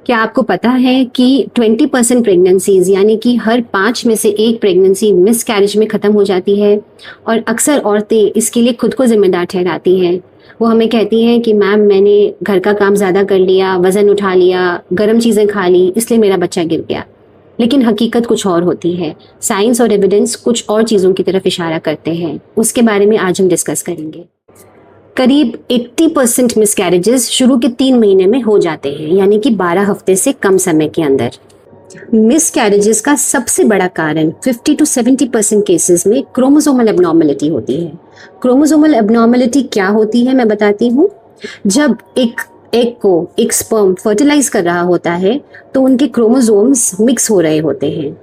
क्या आपको पता है कि 20% प्रेगनेंसीज यानी कि हर 5 में से एक प्रेगनेंसी मिस कैरेज में ख़त्म हो जाती है। और अक्सर औरतें इसके लिए खुद को जिम्मेदार ठहराती हैं। वो हमें कहती हैं कि मैम मैंने घर का काम ज़्यादा कर लिया, वज़न उठा लिया, गर्म चीज़ें खा ली, इसलिए मेरा बच्चा गिर गया। लेकिन हकीकत कुछ और होती है। साइंस और एविडेंस कुछ और चीज़ों की तरफ इशारा करते हैं। उसके बारे में आज हम डिस्कस करेंगे। करीब 80% मिसकैरेजेस शुरू के 3 महीने में हो जाते हैं, यानी कि 12 हफ्ते से कम समय के अंदर। मिसकैरेजेस का सबसे बड़ा कारण 50 to 70% केसेस में क्रोमोसोमल एबनॉर्मलिटी होती है। क्रोमोसोमल एबनॉर्मलिटी क्या होती है मैं बताती हूँ। जब एक एग को एक स्पर्म फर्टिलाइज कर रहा होता है तो उनके क्रोमोसोम्स मिक्स हो रहे होते हैं।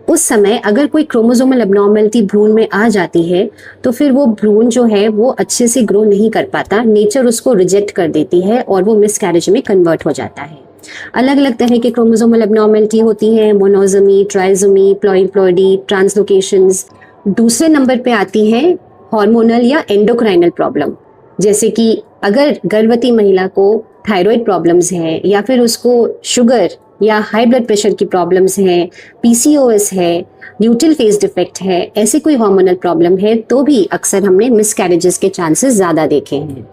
उस समय अगर कोई क्रोमोसोमल एबनॉर्मलिटी भ्रूण में आ जाती है तो फिर वो भ्रूण जो है वो अच्छे से ग्रो नहीं कर पाता, नेचर उसको रिजेक्ट कर देती है और वो मिसकैरेज में कन्वर्ट हो जाता है। अलग अलग तरह के क्रोमोसोमल एबनॉर्मलिटी होती हैं, मोनोसोमी, ट्राइसोमी, प्लॉइडी, ट्रांसलोकेशंस। दूसरे नंबर पे आती है हार्मोनल या एंडोक्राइनल प्रॉब्लम, जैसे कि अगर गर्भवती महिला को थायराइड प्रॉब्लम्स हैं या फिर उसको शुगर या हाई ब्लड प्रेशर की प्रॉब्लम्स हैं, पीसीओएस है, ल्यूटिल फेज डिफेक्ट है, ऐसे कोई हार्मोनल प्रॉब्लम है तो भी अक्सर हमने मिसकैरेजेस के चांसेस ज़्यादा देखे हैं।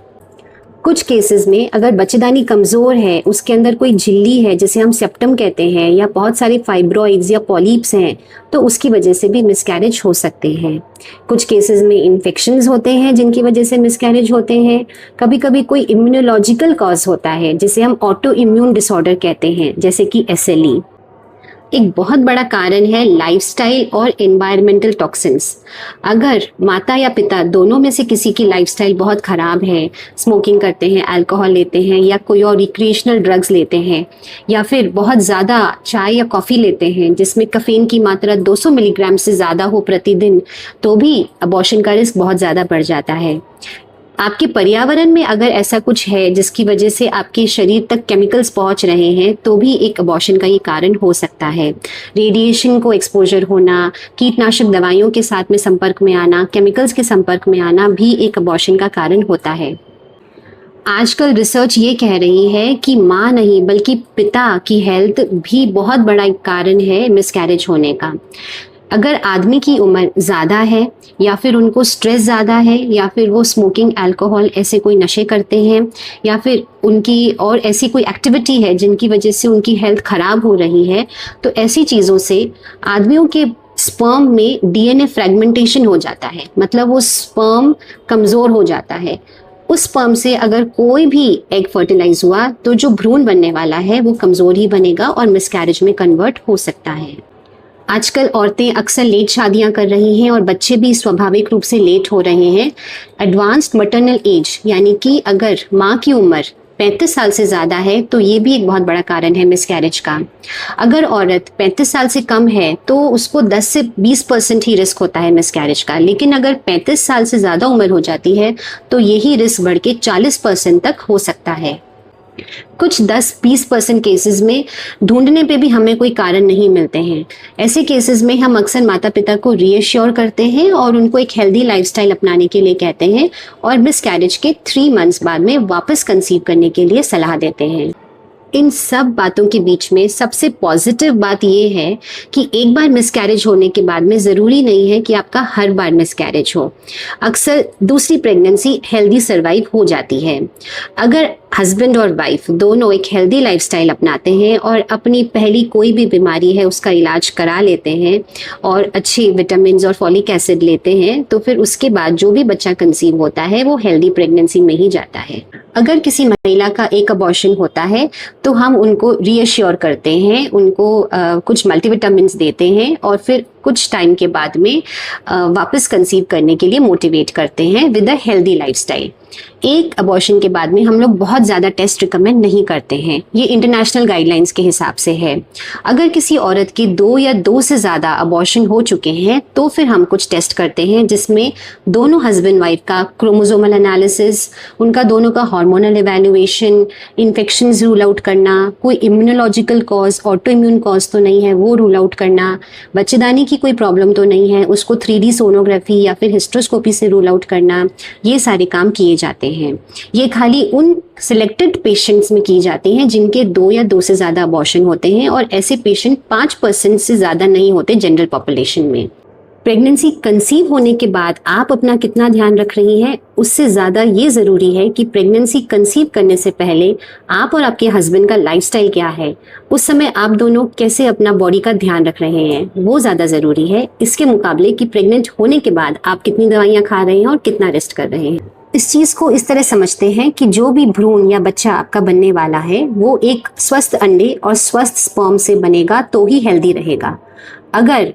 कुछ केसेस में अगर बच्चेदानी कमज़ोर है, उसके अंदर कोई झिल्ली है जिसे हम सेप्टम कहते हैं, या बहुत सारे फाइब्रॉइड्स या पॉलिप्स हैं, तो उसकी वजह से भी मिसकैरेज हो सकते हैं। कुछ केसेस में इन्फेक्शंस होते हैं जिनकी वजह से मिसकैरेज होते हैं। कभी कभी कोई इम्यूनोलॉजिकल कॉज होता है जिसे हम ऑटो इम्यून डिसऑर्डर कहते हैं, जैसे कि SLE। एक बहुत बड़ा कारण है लाइफस्टाइल और एनवायरमेंटल टॉक्सिन्स। अगर माता या पिता दोनों में से किसी की लाइफस्टाइल बहुत ख़राब है, स्मोकिंग करते हैं, अल्कोहल लेते हैं या कोई और रिक्रिएशनल ड्रग्स लेते हैं, या फिर बहुत ज़्यादा चाय या कॉफ़ी लेते हैं जिसमें कैफीन की मात्रा 200 मिलीग्राम से ज़्यादा हो प्रतिदिन, तो भी अबॉर्शन का रिस्क बहुत ज़्यादा बढ़ जाता है। आपके पर्यावरण में अगर ऐसा कुछ है जिसकी वजह से आपके शरीर तक केमिकल्स पहुंच रहे हैं तो भी एक अबॉर्शन का ये कारण हो सकता है। रेडिएशन को एक्सपोजर होना, कीटनाशक दवाइयों के साथ में संपर्क में आना, केमिकल्स के संपर्क में आना भी एक अबॉर्शन का कारण होता है। आजकल रिसर्च ये कह रही है कि माँ नहीं बल्कि पिता की हेल्थ भी बहुत बड़ा एक कारण है मिसकैरेज होने का। अगर आदमी की उम्र ज़्यादा है या फिर उनको स्ट्रेस ज़्यादा है या फिर वो स्मोकिंग, अल्कोहल ऐसे कोई नशे करते हैं या फिर उनकी और ऐसी कोई एक्टिविटी है जिनकी वजह से उनकी हेल्थ ख़राब हो रही है, तो ऐसी चीज़ों से आदमियों के स्पर्म में DNA फ्रेगमेंटेशन हो जाता है, मतलब वो स्पर्म कमज़ोर हो जाता है। उस स्पर्म से अगर कोई भी एग फर्टिलाइज हुआ तो जो भ्रूण बनने वाला है वो कमज़ोर ही बनेगा और मिसकैरेज में कन्वर्ट हो सकता है। आजकल औरतें अक्सर लेट शादियां कर रही हैं और बच्चे भी स्वाभाविक रूप से लेट हो रहे हैं। एडवांस्ड मैटरनल एज यानी कि अगर माँ की उम्र 35 साल से ज़्यादा है तो ये भी एक बहुत बड़ा कारण है मिसकैरेज का। अगर औरत 35 साल से कम है तो उसको 10 से 20% ही रिस्क होता है मिसकैरेज का, लेकिन अगर 35 साल से ज़्यादा उम्र हो जाती है तो यही रिस्क बढ़ के 40% तक हो सकता है। कुछ 10-20% केसेस में ढूंढने पे भी हमें कोई कारण नहीं मिलते हैं। ऐसे केसेस में हम अक्सर माता पिता को रीअश्योर करते हैं और उनको एक हेल्दी लाइफस्टाइल अपनाने के लिए कहते हैं और मिसकैरेज के 3 मंथ्स बाद में वापस कंसीव करने के लिए सलाह देते हैं। इन सब बातों के बीच में सबसे पॉजिटिव बात ये है कि एक बार मिसकैरेज होने के बाद में ज़रूरी नहीं है कि आपका हर बार मिसकैरेज हो। अक्सर दूसरी प्रेगनेंसी हेल्दी सर्वाइव हो जाती है। अगर हस्बैंड और वाइफ दोनों एक हेल्दी लाइफस्टाइल अपनाते हैं और अपनी पहली कोई भी बीमारी है उसका इलाज करा लेते हैं और अच्छी विटामिन और फॉलिक एसिड लेते हैं, तो फिर उसके बाद जो भी बच्चा कंसीव होता है वो हेल्दी प्रेगनेंसी में ही जाता है। अगर किसी महिला का एक अबॉर्शन होता है तो हम उनको रीअश्योर करते हैं, उनको कुछ मल्टीविटामिन्स देते हैं और फिर कुछ टाइम के बाद में वापस कंसीव करने के लिए मोटिवेट करते हैं विद अ हेल्दी लाइफस्टाइल। एक अबॉर्शन के बाद में हम लोग बहुत ज़्यादा टेस्ट रिकमेंड नहीं करते हैं, ये इंटरनेशनल गाइडलाइंस के हिसाब से है। अगर किसी औरत के 2 या 2 से ज़्यादा अबॉर्शन हो चुके हैं तो फिर हम कुछ टेस्ट करते हैं जिसमें दोनों हस्बैंड वाइफ का क्रोमोसोमल एनालिसिस, उनका दोनों का hormonal evaluation, infections rule out करना, कोई immunological cause, auto immune cause तो नहीं है वो रूल आउट करना, बच्चेदानी की कोई प्रॉब्लम तो नहीं है उसको 3D सोनोग्राफी या फिर हिस्ट्रोस्कोपी से रूल आउट करना, ये सारे काम किए जाते हैं। ये खाली उन सिलेक्टेड पेशेंट्स में की जाती हैं जिनके 2 या 2 से ज़्यादा अबॉर्शन होते हैं, और ऐसे पेशेंट 5% से ज़्यादा नहीं होते जनरल पॉपुलेशन में। प्रेगनेंसी कंसीव होने के बाद आप अपना कितना ध्यान रख रही हैं, उससे ज़्यादा ये ज़रूरी है कि प्रेगनेंसी कंसीव करने से पहले आप और आपके हस्बैंड का लाइफस्टाइल क्या है, उस समय आप दोनों कैसे अपना बॉडी का ध्यान रख रहे हैं, वो ज़्यादा ज़रूरी है इसके मुकाबले कि प्रेग्नेंट होने के बाद आप कितनी दवाइयाँ खा रहे हैं और कितना रेस्ट कर रहे हैं। इस चीज़ को इस तरह समझते हैं कि जो भी भ्रूण या बच्चा आपका बनने वाला है वो एक स्वस्थ अंडे और स्वस्थ स्पर्म से बनेगा तो ही हेल्दी रहेगा। अगर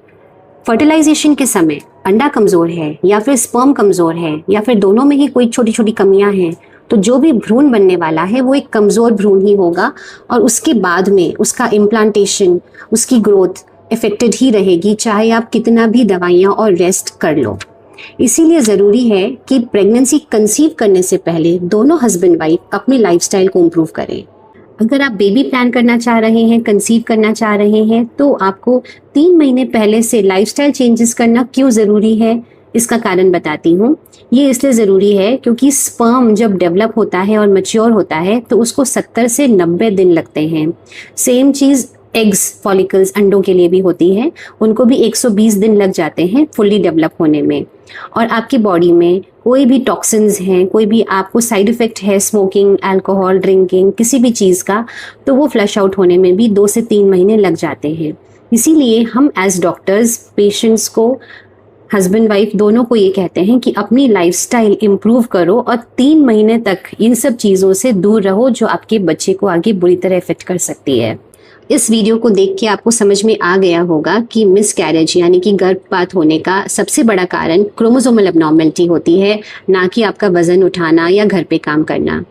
फर्टिलाइजेशन के समय अंडा कमज़ोर है या फिर स्पर्म कमज़ोर है या फिर दोनों में ही कोई छोटी छोटी कमियां हैं, तो जो भी भ्रूण बनने वाला है वो एक कमज़ोर भ्रूण ही होगा, और उसके बाद में उसका इम्प्लांटेशन, उसकी ग्रोथ इफेक्टेड ही रहेगी, चाहे आप कितना भी दवाइयाँ और रेस्ट कर लो। इसीलिए ज़रूरी है कि प्रेगनेंसी कंसीव करने से पहले दोनों हस्बैंड वाइफ अपनी लाइफस्टाइल को इम्प्रूव करें। अगर आप बेबी प्लान करना चाह रहे हैं, कंसीव करना चाह रहे हैं, तो आपको 3 महीने पहले से लाइफस्टाइल चेंजेस करना क्यों ज़रूरी है, इसका कारण बताती हूँ। ये इसलिए ज़रूरी है क्योंकि स्पर्म जब डेवलप होता है और मैच्योर होता है तो उसको 70 से 90 दिन लगते हैं। सेम चीज़ एग्स फॉलिकल्स अंडों के लिए भी होती है, उनको भी 120 दिन लग जाते हैं फुल्ली डेवलप होने में। और आपकी बॉडी में कोई भी टॉक्सिन्स हैं, कोई भी आपको साइड इफ़ेक्ट है स्मोकिंग, अल्कोहल, ड्रिंकिंग, किसी भी चीज़ का, तो वो फ्लश आउट होने में भी 2 से 3 महीने लग जाते हैं। इसीलिए हम एज डॉक्टर्स पेशेंट्स को, हस्बैंड वाइफ दोनों को ये कहते हैं कि अपनी लाइफस्टाइल इम्प्रूव करो और 3 महीने तक इन सब चीज़ों से दूर रहो जो आपके बच्चे को आगे बुरी तरह इफेक्ट कर सकती है। इस वीडियो को देख के आपको समझ में आ गया होगा कि मिसकैरेज यानी कि गर्भपात होने का सबसे बड़ा कारण क्रोमोसोमल एबनॉर्मेलिटी होती है, ना कि आपका वजन उठाना या घर पे काम करना।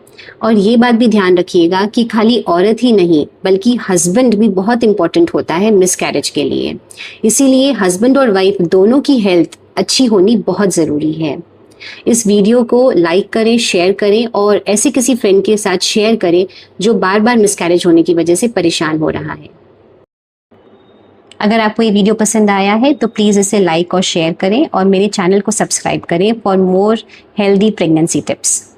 और ये बात भी ध्यान रखिएगा कि खाली औरत ही नहीं बल्कि हस्बैंड भी बहुत इंपॉर्टेंट होता है मिसकैरेज के लिए। इसीलिए हस्बैंड और वाइफ दोनों की हेल्थ अच्छी होनी बहुत ज़रूरी है। इस वीडियो को लाइक करें, शेयर करें और ऐसे किसी फ्रेंड के साथ शेयर करें जो बार बार मिसकैरेज होने की वजह से परेशान हो रहा है। अगर आपको ये वीडियो पसंद आया है तो प्लीज़ इसे लाइक और शेयर करें और मेरे चैनल को सब्सक्राइब करें for more healthy pregnancy tips.